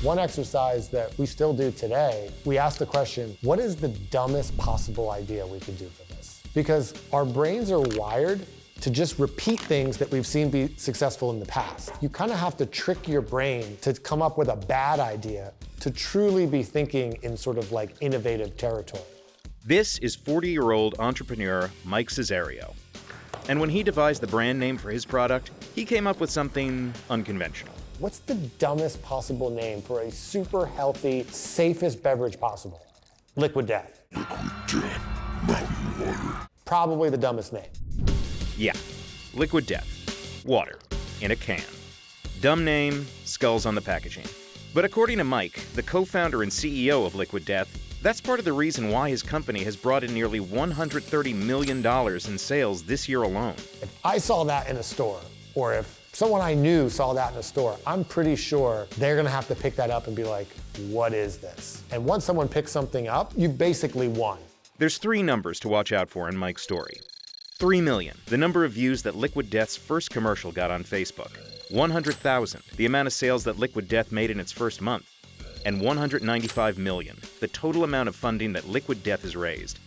One exercise that we still do today, we ask the question, what is the dumbest possible idea we could do for this? Because our brains are wired to just repeat things that we've seen be successful in the past. You kind of have to trick your brain to come up with a bad idea to truly be thinking in sort of like innovative territory. This is 40-year-old entrepreneur Mike Cessario. And when he devised the brand name for his product, he came up with something unconventional. What's the dumbest possible name for a super healthy, safest beverage possible? Liquid Death. Liquid Death, mountain water. Probably the dumbest name. Yeah, Liquid Death, water, in a can. Dumb name, skulls on the packaging. But according to Mike, the co-founder and CEO of Liquid Death, that's part of the reason why his company has brought in nearly $130 million in sales this year alone. If I saw that in a store, or if someone I knew saw that in a store, I'm pretty sure they're gonna have to pick that up and be like, what is this? And once someone picks something up, you basically won. There's 3 numbers to watch out for in Mike's story. 3 million, the number of views that Liquid Death's first commercial got on Facebook. 100,000, the amount of sales that Liquid Death made in its first month. And 195 million, the total amount of funding that Liquid Death has raised.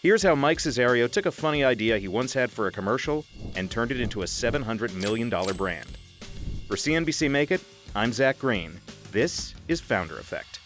Here's how Mike Cessario took a funny idea he once had for a commercial and turned it into a $700 million brand. For CNBC Make It, I'm Zach Green. This is Founder Effect.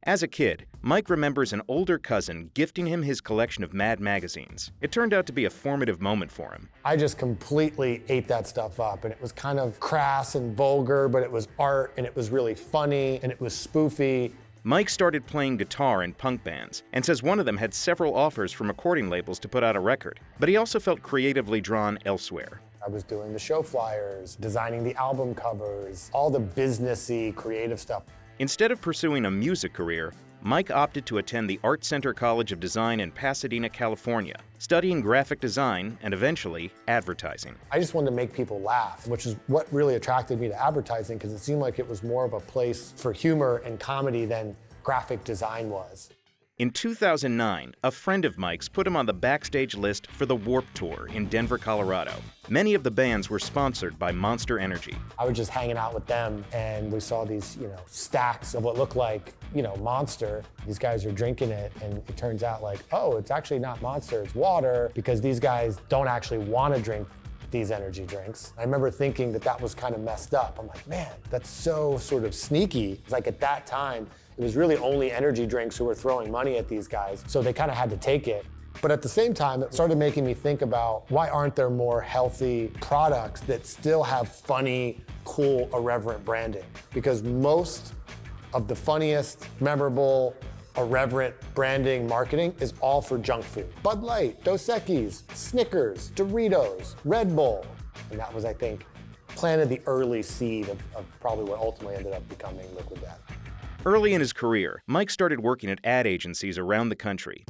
As a kid, Mike remembers an older cousin gifting him his collection of Mad magazines. It turned out to be a formative moment for him. I just completely ate that stuff up, and it was kind of crass and vulgar, but it was art, and it was really funny, and it was spoofy. Mike started playing guitar in punk bands and says one of them had several offers from recording labels to put out a record, but he also felt creatively drawn elsewhere. I was doing the show flyers, designing the album covers, all the businessy, creative stuff. Instead of pursuing a music career, Mike opted to attend the Art Center College of Design in Pasadena, California, studying graphic design and eventually advertising. I just wanted to make people laugh, which is what really attracted me to advertising, because it seemed like it was more of a place for humor and comedy than graphic design was. In 2009, a friend of Mike's put him on the backstage list for the Warped Tour in Denver, Colorado. Many of the bands were sponsored by Monster Energy. I was just hanging out with them, and we saw these, stacks of what looked like, Monster. These guys are drinking it, and it turns out like, oh, it's actually not Monster, it's water, because these guys don't actually want to drink these energy drinks. I remember thinking that that was kind of messed up. I'm like, man, that's so sort of sneaky. It's like at that time, it was really only energy drinks who were throwing money at these guys, so they kind of had to take it. But at the same time, it started making me think about why aren't there more healthy products that still have funny, cool, irreverent branding? Because most of the funniest, memorable, irreverent branding marketing is all for junk food. Bud Light, Dos Equis, Snickers, Doritos, Red Bull. And that was, I think, planted the early seed of probably what ultimately ended up becoming Liquid Death. Early in his career, Mike started working at ad agencies around the country.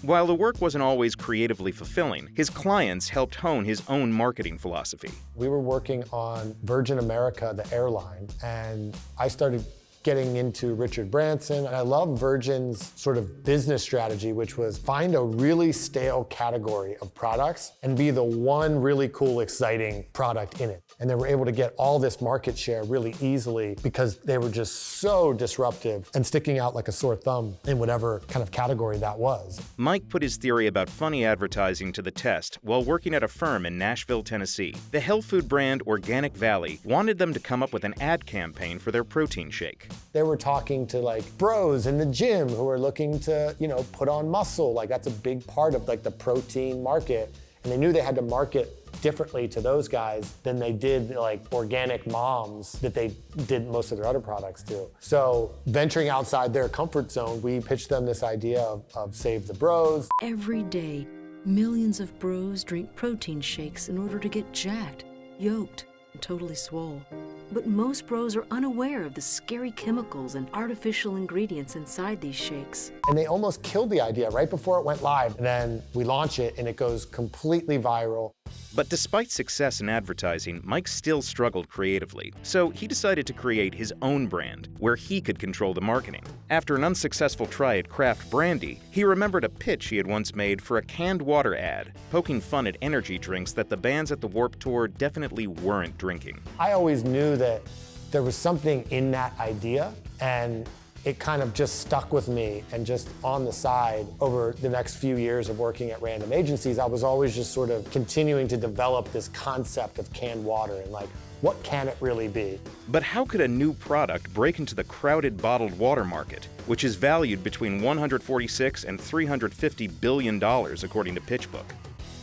While the work wasn't always creatively fulfilling, his clients helped hone his own marketing philosophy. We were working on Virgin America, the airline, and I started getting into Richard Branson, and I love Virgin's sort of business strategy, which was find a really stale category of products and be the one really cool, exciting product in it. And they were able to get all this market share really easily because they were just so disruptive and sticking out like a sore thumb in whatever kind of category that was. Mike put his theory about funny advertising to the test while working at a firm in Nashville, Tennessee. The health food brand Organic Valley wanted them to come up with an ad campaign for their protein shake. They were talking to like bros in the gym who are looking to, put on muscle. Like that's a big part of like the protein market. And they knew they had to market differently to those guys than they did like organic moms that they did most of their other products to. So venturing outside their comfort zone, we pitched them this idea of Save the Bros. Every day, millions of bros drink protein shakes in order to get jacked, yoked, and totally swole. But most bros are unaware of the scary chemicals and artificial ingredients inside these shakes. And they almost killed the idea right before it went live. And then we launch it and it goes completely viral. But despite success in advertising, Mike still struggled creatively, so he decided to create his own brand, where he could control the marketing. After an unsuccessful try at craft brandy, he remembered a pitch he had once made for a canned water ad, poking fun at energy drinks that the bands at the Warped Tour definitely weren't drinking. I always knew that there was something in that idea, and it kind of just stuck with me. And just on the side, over the next few years of working at random agencies, I was always just sort of continuing to develop this concept of canned water and like, what can it really be? But how could a new product break into the crowded bottled water market, which is valued between $146 and $350 billion, according to PitchBook?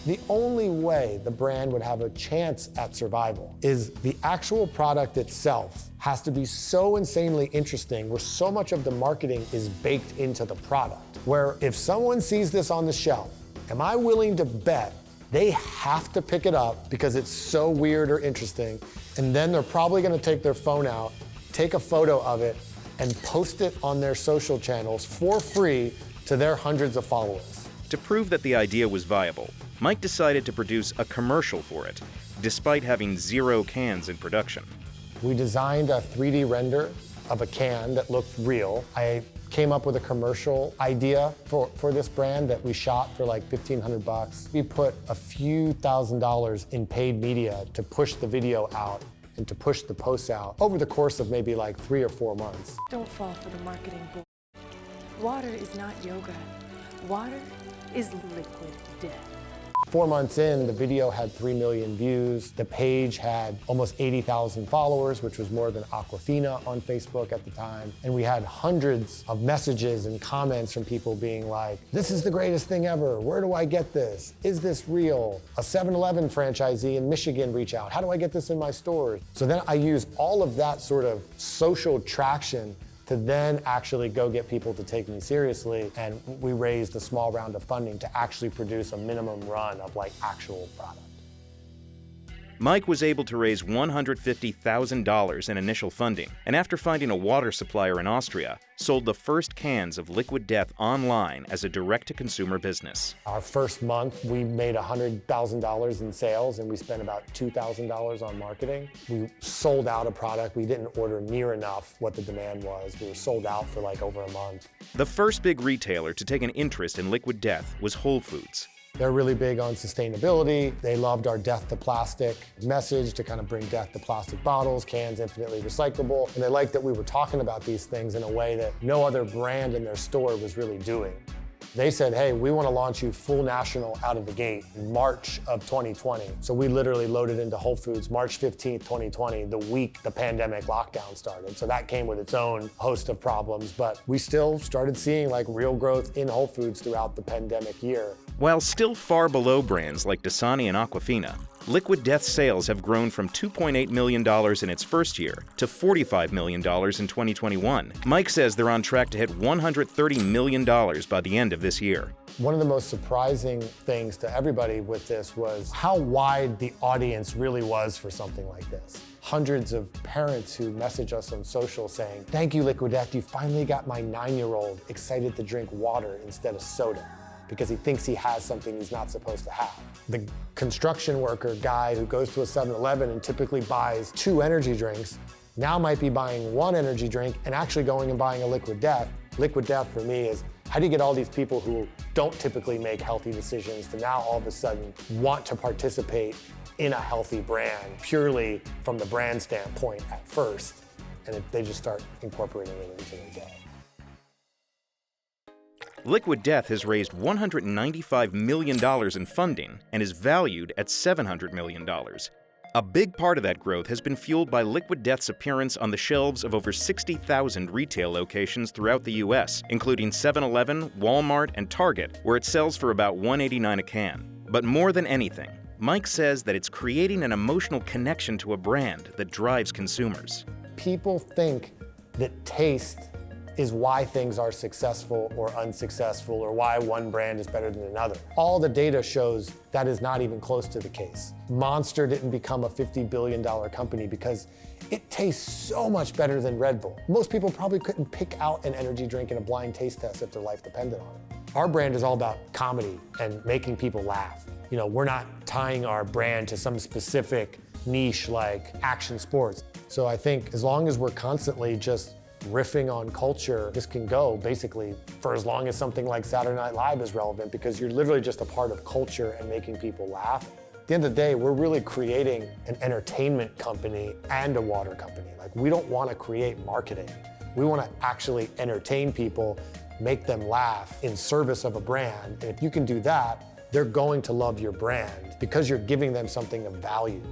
The only way the brand would have a chance at survival is the actual product itself has to be so insanely interesting, where so much of the marketing is baked into the product, where if someone sees this on the shelf, am I willing to bet they have to pick it up because it's so weird or interesting, and then they're probably gonna take their phone out, take a photo of it, and post it on their social channels for free to their hundreds of followers. To prove that the idea was viable, Mike decided to produce a commercial for it, despite having 0 cans in production. We designed a 3D render of a can that looked real. I came up with a commercial idea for this brand that we shot for like $1,500. We put a few $1,000s in paid media to push the video out and to push the posts out over the course of maybe like 3 or 4 months. Don't fall for the marketing bull. Water is not yoga. Water is liquid death. 4 months in, the video had 3 million views. The page had almost 80,000 followers, which was more than Aquafina on Facebook at the time. And we had hundreds of messages and comments from people being like, this is the greatest thing ever. Where do I get this? Is this real? A 7-Eleven franchisee in Michigan reached out. How do I get this in my stores? So then I used all of that sort of social traction to then actually go get people to take me seriously. And we raised a small round of funding to actually produce a minimum run of like actual product. Mike was able to raise $150,000 in initial funding, and after finding a water supplier in Austria, sold the first cans of Liquid Death online as a direct-to-consumer business. Our first month, we made $100,000 in sales, and we spent about $2,000 on marketing. We sold out a product. We didn't order near enough what the demand was. We were sold out for like over a month. The first big retailer to take an interest in Liquid Death was Whole Foods. They're really big on sustainability. They loved our death to plastic message to kind of bring death to plastic bottles, cans infinitely recyclable. And they liked that we were talking about these things in a way that no other brand in their store was really doing. They said, hey, we want to launch you full national out of the gate in March of 2020. So we literally loaded into Whole Foods March 15th, 2020, the week the pandemic lockdown started. So that came with its own host of problems, but we still started seeing like real growth in Whole Foods throughout the pandemic year. While still far below brands like Dasani and Aquafina, Liquid Death sales have grown from $2.8 million in its first year to $45 million in 2021. Mike says they're on track to hit $130 million by the end of this year. One of the most surprising things to everybody with this was how wide the audience really was for something like this. Hundreds of parents who message us on social saying, thank you, Liquid Death, you finally got my 9-year-old excited to drink water instead of soda, because he thinks he has something he's not supposed to have. The construction worker guy who goes to a 7-Eleven and typically buys 2 energy drinks now might be buying 1 energy drink and actually going and buying a Liquid Death. Liquid Death for me is, how do you get all these people who don't typically make healthy decisions to now all of a sudden want to participate in a healthy brand purely from the brand standpoint at first, and they just start incorporating it into their day. Liquid Death has raised $195 million in funding and is valued at $700 million. A big part of that growth has been fueled by Liquid Death's appearance on the shelves of over 60,000 retail locations throughout the U.S., including 7-Eleven, Walmart, and Target, where it sells for about $1.89 a can. But more than anything, Mike says that it's creating an emotional connection to a brand that drives consumers. People think that taste is why things are successful or unsuccessful, or why one brand is better than another. All the data shows that is not even close to the case. Monster didn't become a $50 billion company because it tastes so much better than Red Bull. Most people probably couldn't pick out an energy drink in a blind taste test if their life depended on it. Our brand is all about comedy and making people laugh. You know, we're not tying our brand to some specific niche like action sports. So I think as long as we're constantly just riffing on culture, this can go basically for as long as something like Saturday Night Live is relevant, because you're literally just a part of culture and making people laugh. the end of the day, we're really creating an entertainment company and a water company. Like, we don't want to create marketing. We want to actually entertain people, make them laugh in service of a brand. And if you can do that, they're going to love your brand because you're giving them something of value.